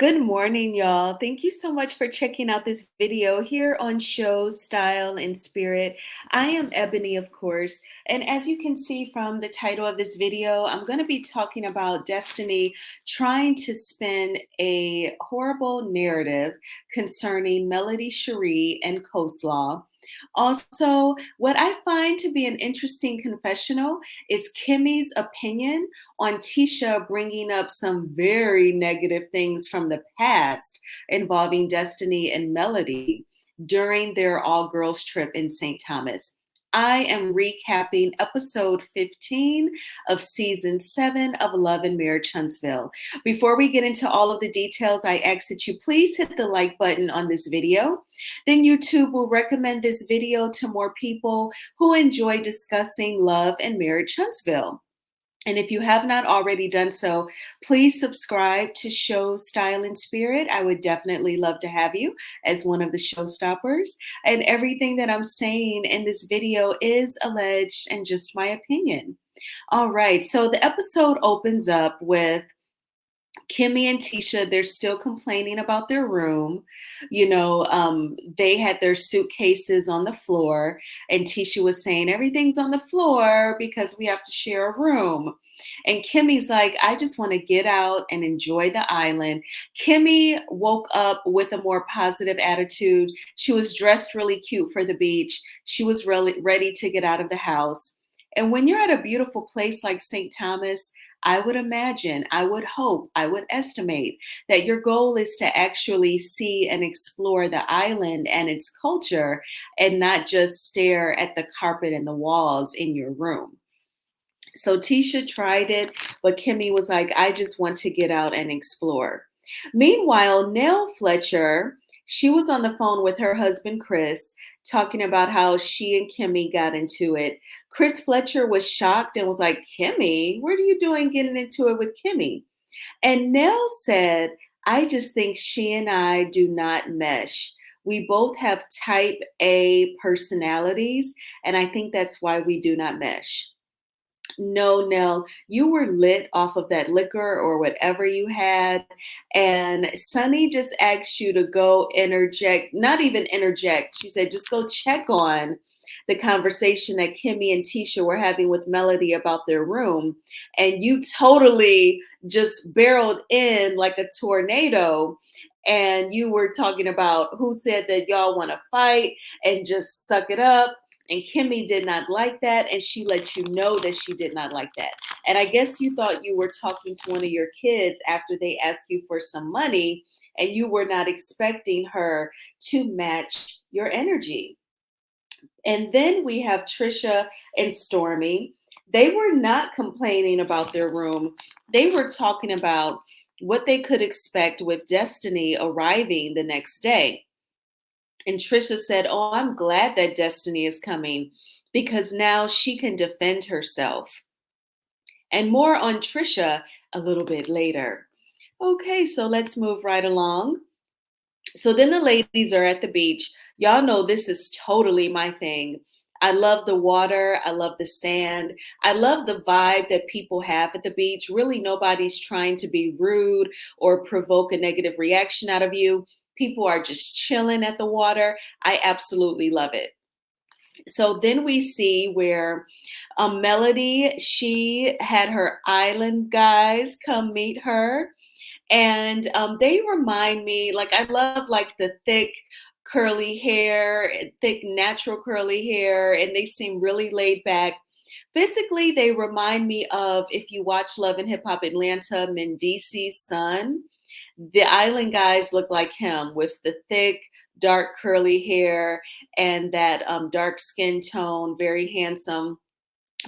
Good morning, y'all. Thank you so much for checking out this video here on Show, Style, and Spirit. I am Ebony, of course, and as you can see from the title of this video, I'm going to be talking about Destiny trying to spin a horrible narrative concerning Melody, Cherie, and Coleslaw. Also, what I find to be an interesting confessional is Kimmi's opinion on Tisha bringing up some very negative things from the past involving Destiny and Melody during their all girls trip in St. Thomas. I am recapping episode 15 of season 7 of Love and Marriage Huntsville. Before we get into all of the details, I ask that you please hit the like button on this video. Then YouTube will recommend this video to more people who enjoy discussing Love and Marriage Huntsville. And if you have not already done so, please subscribe to Show Style and Spirit. I would definitely love to have you as one of the showstoppers. And everything that I'm saying in this video is alleged and just my opinion. All right, so the episode opens up with Kimmi and Tisha, they're still complaining about their room. They had their suitcases on the floor, and Tisha was saying, everything's on the floor because we have to share a room. And Kimmy's like, I just want to get out and enjoy the island. Kimmi woke up with a more positive attitude. She was dressed really cute for the beach. She was really ready to get out of the house. And when you're at a beautiful place like St. Thomas, I would imagine, I would hope, I would estimate that your goal is to actually see and explore the island and its culture and not just stare at the carpet and the walls in your room. So Tisha tried it, but Kimmi was like, I just want to get out and explore. Meanwhile, Nell Fletcher, she was on the phone with her husband, Chris, talking about how she and Kimmi got into it. Chris Fletcher was shocked and was like, Kimmi, what are you doing getting into it with Kimmi? And Nell said, I just think she and I do not mesh. We both have type A personalities, and I think that's why we do not mesh. No, Nell, you were lit off of that liquor or whatever you had. And Sunny just asked you to go interject, not even interject. She said, just go check on the conversation that Kimmi and Tisha were having with Melody about their room. And you totally just barreled in like a tornado. And you were talking about who said that y'all want to fight and just suck it up. And Kimmi did not like that, and she let you know that she did not like that. And I guess you thought you were talking to one of your kids after they asked you for some money, and you were not expecting her to match your energy. And then we have Trisha and Stormy. They were not complaining about their room. They were talking about what they could expect with Destiny arriving the next day. And Trisha said, oh, I'm glad that Destiny is coming because now she can defend herself. And more on Trisha a little bit later. Okay, so let's move right along. So then the ladies are at the beach. Y'all know this is totally my thing. I love the water. I love the sand. I love the vibe that people have at the beach. Really, nobody's trying to be rude or provoke a negative reaction out of you. People are just chilling at the water. I absolutely love it. So then we see where Melody, she had her island guys come meet her. And they remind me, like, I love like the thick curly hair, thick natural curly hair, and they seem really laid back. Physically, they remind me of, if you watch Love and Hip Hop Atlanta, Mendice's son. The island guys look like him with the thick, dark curly hair and that dark skin tone, very handsome.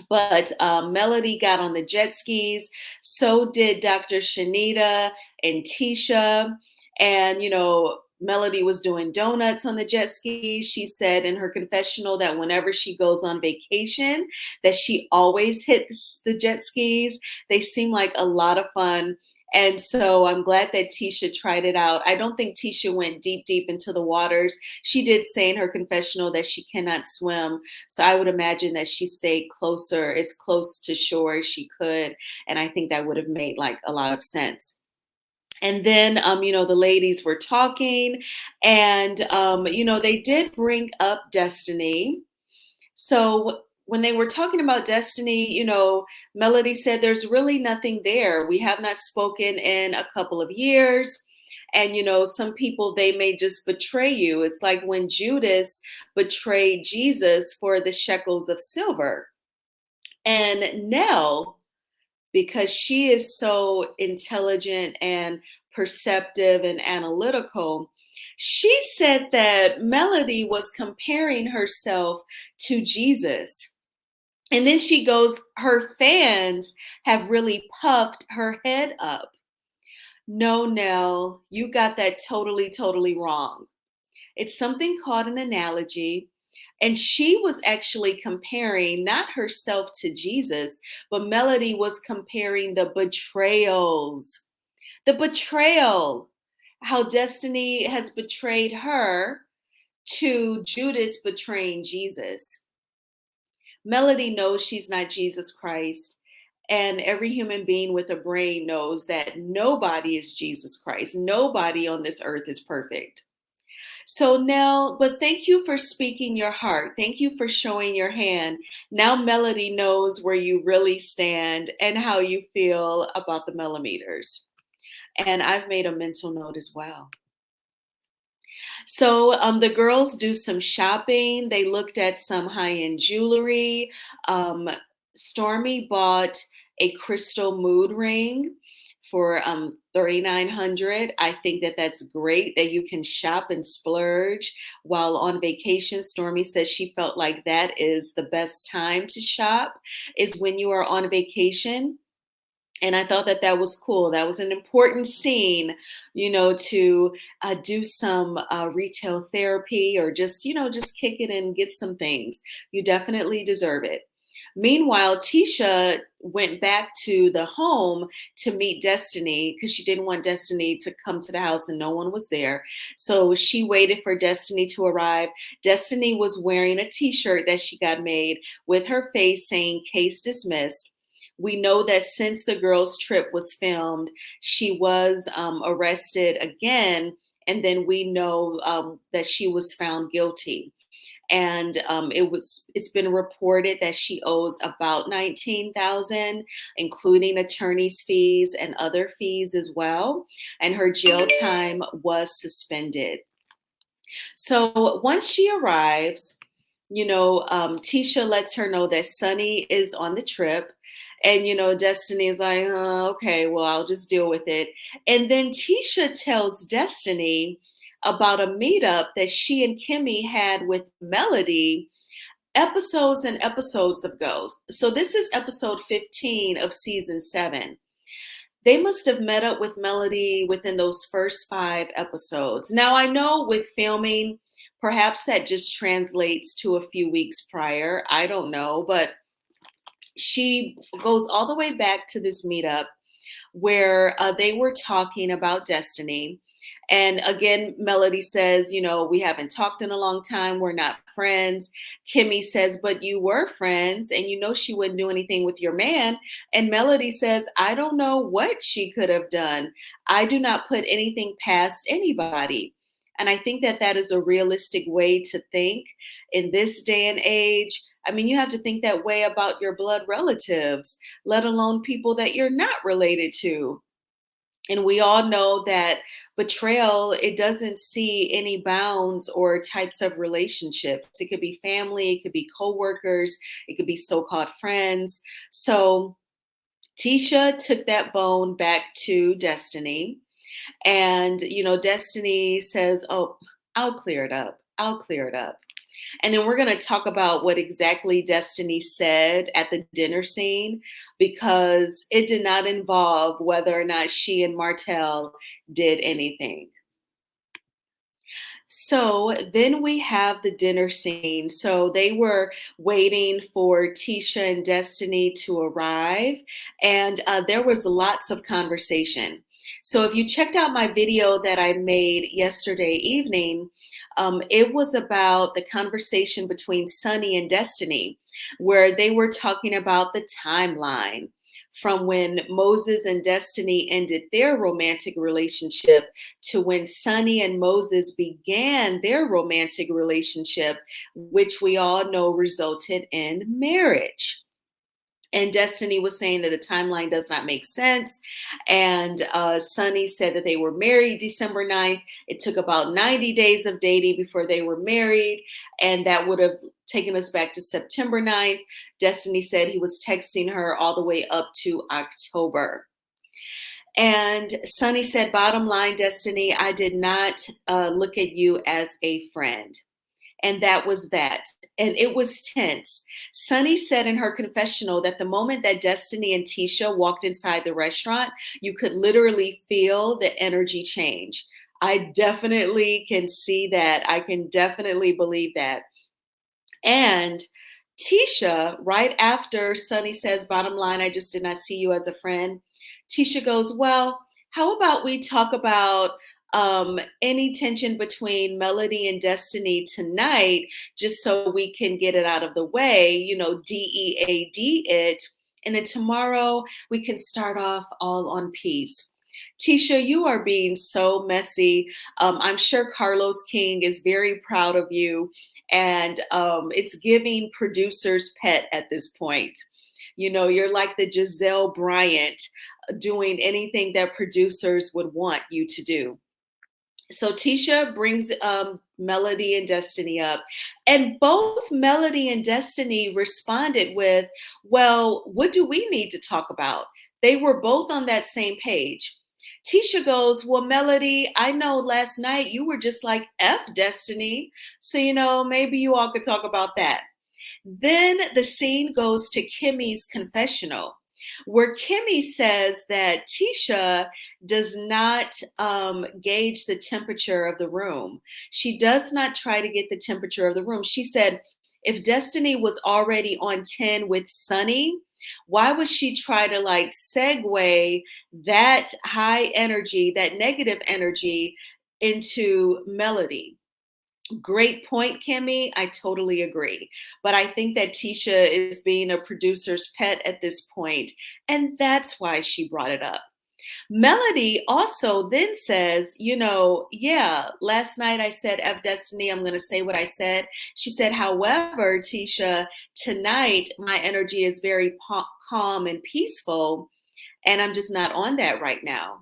But Melody got on the jet skis. So did Dr. Shanita and Tisha. And, Melody was doing donuts on the jet skis. She said in her confessional that whenever she goes on vacation, that she always hits the jet skis. They seem like a lot of fun. And so I'm glad that Tisha tried it out. I don't think Tisha went deep into the waters. She did say in her confessional that she cannot swim. So I would imagine that she stayed closer, as close to shore as she could. And I think that would have made like a lot of sense. And then, the ladies were talking, and, they did bring up Destiny. So when they were talking about Destiny, Melody said, "There's really nothing there. We have not spoken in a couple of years. And, some people, they may just betray you. It's like when Judas betrayed Jesus for the shekels of silver." And Nell, because she is so intelligent and perceptive and analytical, she said that Melody was comparing herself to Jesus. And then she goes, her fans have really puffed her head up. No, Nell, you got that totally, totally wrong. It's something called an analogy. And she was actually comparing not herself to Jesus, but Melody was comparing the betrayals. The betrayal, how Destiny has betrayed her to Judas betraying Jesus. Melody knows she's not Jesus Christ. And every human being with a brain knows that nobody is Jesus Christ. Nobody on this earth is perfect. So Nell, but thank you for speaking your heart. Thank you for showing your hand. Now Melody knows where you really stand and how you feel about the millimeters. And I've made a mental note as well. So the girls do some shopping. They looked at some high-end jewelry. Um, Stormy bought a crystal mood ring for 3,900. I think that that's great that you can shop and splurge while on vacation. Stormy says she felt like that is the best time to shop, is when you are on vacation. And I thought that that was cool. That was an important scene, to do some retail therapy, or just, just kick it and get some things. You definitely deserve it. Meanwhile, Tisha went back to the home to meet Destiny because she didn't want Destiny to come to the house and no one was there. So she waited for Destiny to arrive. Destiny was wearing a t-shirt that she got made with her face saying "case dismissed." We know that since the girls' trip was filmed, she was arrested again. And then we know that she was found guilty. And it's been reported that she owes about 19,000, including attorney's fees and other fees as well. And her jail time was suspended. So once she arrives, Tisha lets her know that Sunny is on the trip. And, Destiny is like, "Oh, okay, well, I'll just deal with it." And then Tisha tells Destiny about a meetup that she and Kimmi had with Melody episodes and episodes ago. So this is episode 15 of season 7. They must have met up with Melody within those first 5 episodes. Now, I know with filming, perhaps that just translates to a few weeks prior. I don't know, but she goes all the way back to this meetup where they were talking about Destiny. And again, Melody says, "We haven't talked in a long time. We're not friends." Kimmi says, "But you were friends, and she wouldn't do anything with your man." And Melody says, "I don't know what she could have done. I do not put anything past anybody." And I think that that is a realistic way to think in this day and age. I mean, you have to think that way about your blood relatives, let alone people that you're not related to. And we all know that betrayal, it doesn't see any bounds or types of relationships. It could be family, it could be coworkers, it could be so-called friends. So Tisha took that bone back to Destiny. And, Destiny says, "Oh, I'll clear it up. I'll clear it up." And then we're going to talk about what exactly Destiny said at the dinner scene, because it did not involve whether or not she and Martell did anything. So then we have the dinner scene. So they were waiting for Tisha and Destiny to arrive, and there was lots of conversation. So if you checked out my video that I made yesterday evening, it was about the conversation between Sunny and Destiny, where they were talking about the timeline from when Moses and Destiny ended their romantic relationship to when Sunny and Moses began their romantic relationship, which we all know resulted in marriage. And Destiny was saying that the timeline does not make sense. And Sunny said that they were married December 9th. It took about 90 days of dating before they were married. And that would have taken us back to September 9th. Destiny said he was texting her all the way up to October. And Sunny said, bottom line, Destiny, I did not look at you as a friend. And that was that. And it was tense. Sunny said in her confessional that the moment that Destiny and Tisha walked inside the restaurant, you could literally feel the energy change. I definitely can see that. I can definitely believe that. And Tisha, right after Sunny says, bottom line, I just did not see you as a friend, Tisha goes, well, how about we talk about any tension between Melody and Destiny tonight, just so we can get it out of the way, DEAD it. And then tomorrow we can start off all on peace. Tisha, you are being so messy. I'm sure Carlos King is very proud of you. And it's giving producer's pet at this point. You're like the Giselle Bryant doing anything that producers would want you to do. So Tisha brings Melody and Destiny up, and both Melody and Destiny responded with, well, what do we need to talk about? They were both on that same page. Tisha goes, well, Melody, I know last night you were just like F Destiny. So, maybe you all could talk about that. Then the scene goes to Kimmi's confessional, where Kimmi says that Tisha does not gauge the temperature of the room. She does not try to get the temperature of the room. She said, if Destiny was already on 10 with Sunny, why would she try to segue that high energy, that negative energy into Melody? Great point, Kimmi. I totally agree. But I think that Tisha is being a producer's pet at this point, and that's why she brought it up. Melody also then says, yeah, last night I said F Destiny, I'm going to say what I said. She said, however, Tisha, tonight my energy is very calm and peaceful, and I'm just not on that right now.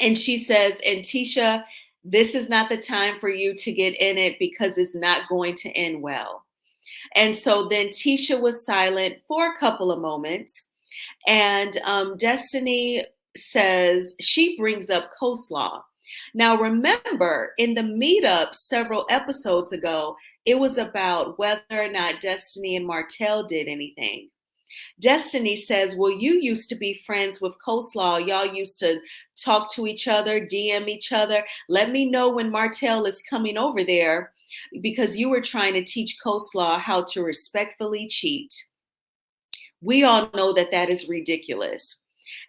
And she says, and Tisha, this is not the time for you to get in it because it's not going to end well. And so then Tisha was silent for a couple of moments. And Destiny says, she brings up coleslaw. Now, remember, in the meetup several episodes ago, it was about whether or not Destiny and Martell did anything. Destiny says, well, you used to be friends with Coleslaw. Y'all used to talk to each other, DM each other. Let me know when Martell is coming over there, because you were trying to teach Coleslaw how to respectfully cheat. We all know that that is ridiculous.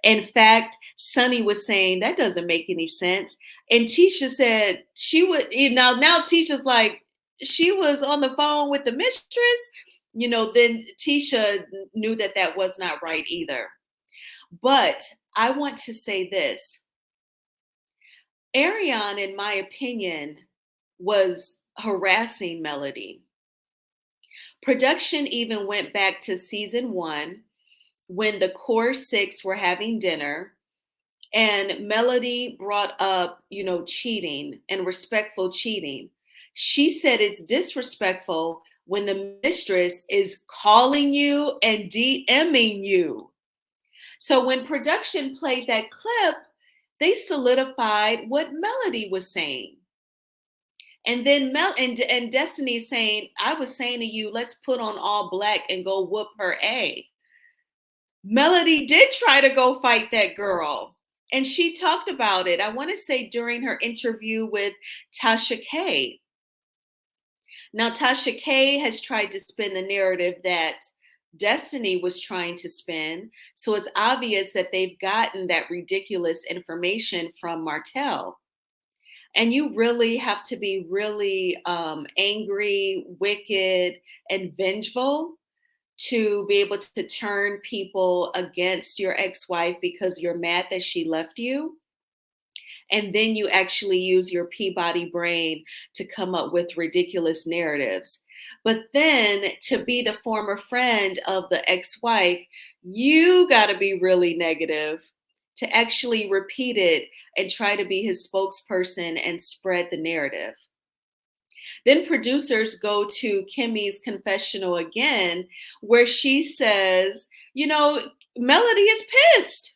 In fact, Sunny was saying that doesn't make any sense. And Tisha said she would, now Tisha's like, she was on the phone with the mistress. Then Tisha knew that that was not right either. But I want to say this. Ariane, in my opinion, was harassing Melody. Production even went back to season 1 when the core 6 were having dinner, and Melody brought up, cheating and respectful cheating. She said it's disrespectful when the mistress is calling you and DMing you. So when production played that clip, they solidified what Melody was saying. And then and Destiny is saying, I was saying to you, let's put on all black and go whoop her A. Melody did try to go fight that girl. And she talked about it, I want to say, during her interview with Tasha K. Now, Tasha K has tried to spin the narrative that Destiny was trying to spin. So it's obvious that they've gotten that ridiculous information from Martell. And you really have to be really angry, wicked, and vengeful to be able to turn people against your ex-wife because you're mad that she left you. And then you actually use your Peabody brain to come up with ridiculous narratives. But then to be the former friend of the ex-wife, you got to be really negative to actually repeat it and try to be his spokesperson and spread the narrative. Then producers go to Kimmi's confessional again, where she says, Melody is pissed.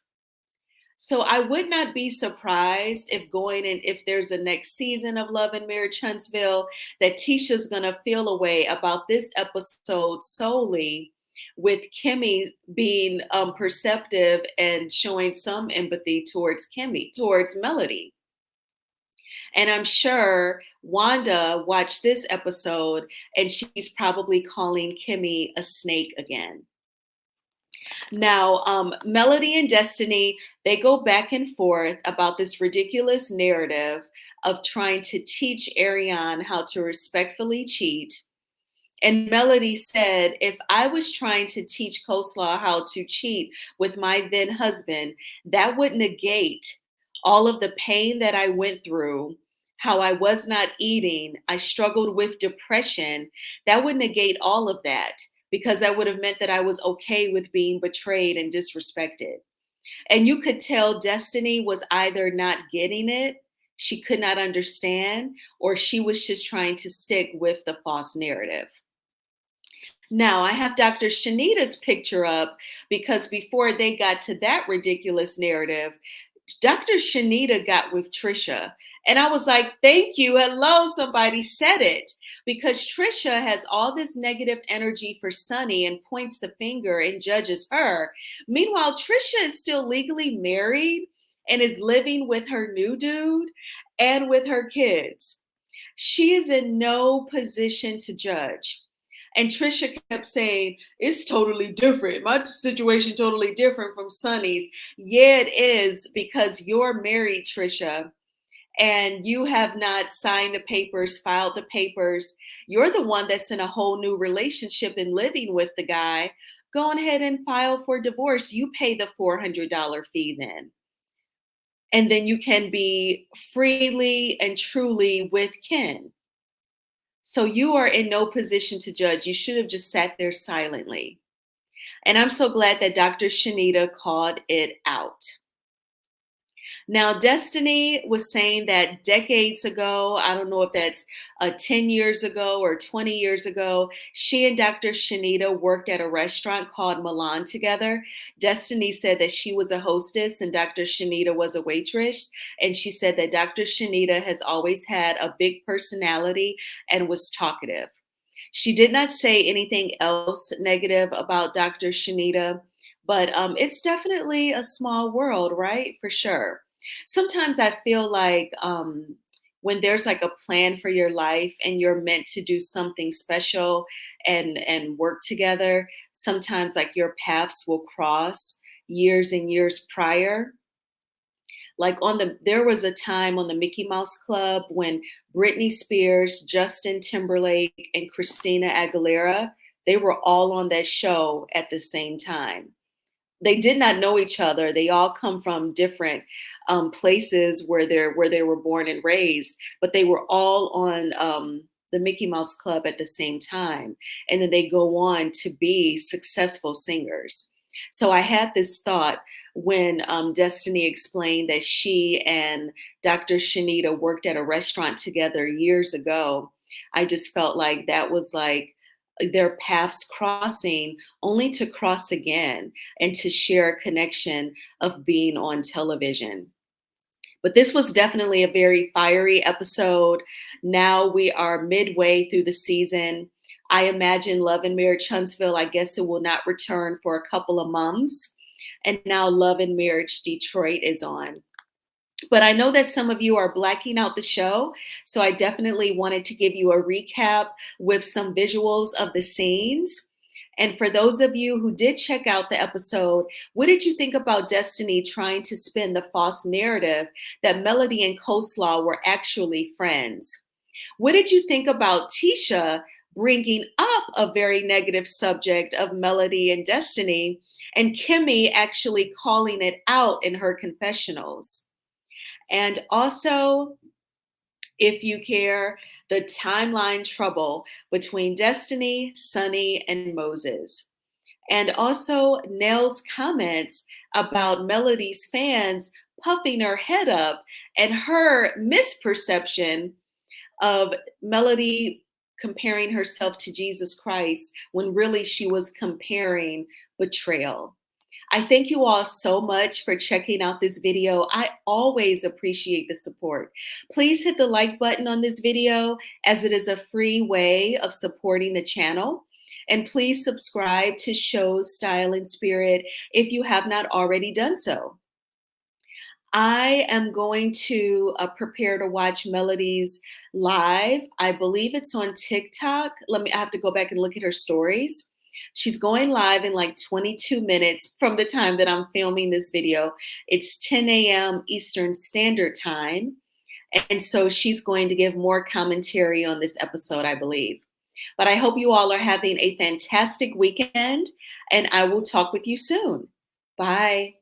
So I would not be surprised if if there's a next season of Love and Marriage Huntsville, that Tisha's gonna feel a way about this episode solely with Kimmi being perceptive and showing some empathy towards Melody. And I'm sure Wanda watched this episode and she's probably calling Kimmi a snake again. Now, Melody and Destiny, they go back and forth about this ridiculous narrative of trying to teach Ariane how to respectfully cheat. And Melody said, if I was trying to teach Coleslaw how to cheat with my then husband, that would negate all of the pain that I went through, how I was not eating, I struggled with depression. That would negate all of that, because that would have meant that I was okay with being betrayed and disrespected. And you could tell Destiny was either not getting it, she could not understand, or she was just trying to stick with the false narrative. Now, I have Dr. Shanita's picture up because before they got to that ridiculous narrative, Dr. Shanita got with Tisha. And I was like, thank you. Hello, somebody said it. Because Tisha has all this negative energy for Sunny and points the finger and judges her. Meanwhile, Tisha is still legally married and is living with her new dude and with her kids. She is in no position to judge. And Tisha kept saying, it's totally different. My situation totally different from Sunny's. Yeah, it is, because you're married, Tisha, and you have not signed the papers, filed the papers. You're the one that's in a whole new relationship and living with the guy. Go ahead and file for divorce. You pay the $400 fee then. And then you can be freely and truly with Ken. So you are in no position to judge. You should have just sat there silently. And I'm so glad that Dr. Shanita called it out. Now, Destiny was saying that decades ago, I don't know if that's 10 years ago or 20 years ago, she and Dr. Shanita worked at a restaurant called Milan together. Destiny said that she was a hostess and Dr. Shanita was a waitress. And she said that Dr. Shanita has always had a big personality and was talkative. She did not say anything else negative about Dr. Shanita, but it's definitely a small world, right? For sure. Sometimes I feel like when there's like a plan for your life and you're meant to do something special and work together, sometimes like your paths will cross years and years prior. Like there was a time on the Mickey Mouse Club when Britney Spears, Justin Timberlake, and Christina Aguilera, they were all on that show at the same time. They did not know each other. They all come from different places where they were born and raised, but they were all on the Mickey Mouse Club at the same time. And then they go on to be successful singers. So I had this thought when Destiny explained that she and Dr. Shanita worked at a restaurant together years ago. I just felt like that was like their paths crossing, only to cross again and to share a connection of being on television. But this was definitely a very fiery episode. Now we are midway through the season. I imagine Love and Marriage Huntsville, I guess it will not return for a couple of months. And now Love and Marriage Detroit is on. But I know that some of you are blacking out the show, so I definitely wanted to give you a recap with some visuals of the scenes. And for those of you who did check out the episode, what did you think about Destiny trying to spin the false narrative that Melody and Coleslaw were actually friends? What did you think about Tisha bringing up a very negative subject of Melody and Destiny, and Kimmi actually calling it out in her confessionals. And also, if you care, the timeline trouble between Destiny, Sunny, and Moses. And also Nell's comments about Melody's fans puffing her head up and her misperception of Melody comparing herself to Jesus Christ when really she was comparing betrayal. I thank you all so much for checking out this video. I always appreciate the support. Please hit the like button on this video as it is a free way of supporting the channel. And please subscribe to Shows, Style, and Spirit if you have not already done so. I am going to prepare to watch Melody's live. I believe it's on TikTok. I have to go back and look at her stories. She's going live in like 22 minutes from the time that I'm filming this video. It's 10 a.m. Eastern Standard Time. And so she's going to give more commentary on this episode, I believe. But I hope you all are having a fantastic weekend, and I will talk with you soon. Bye.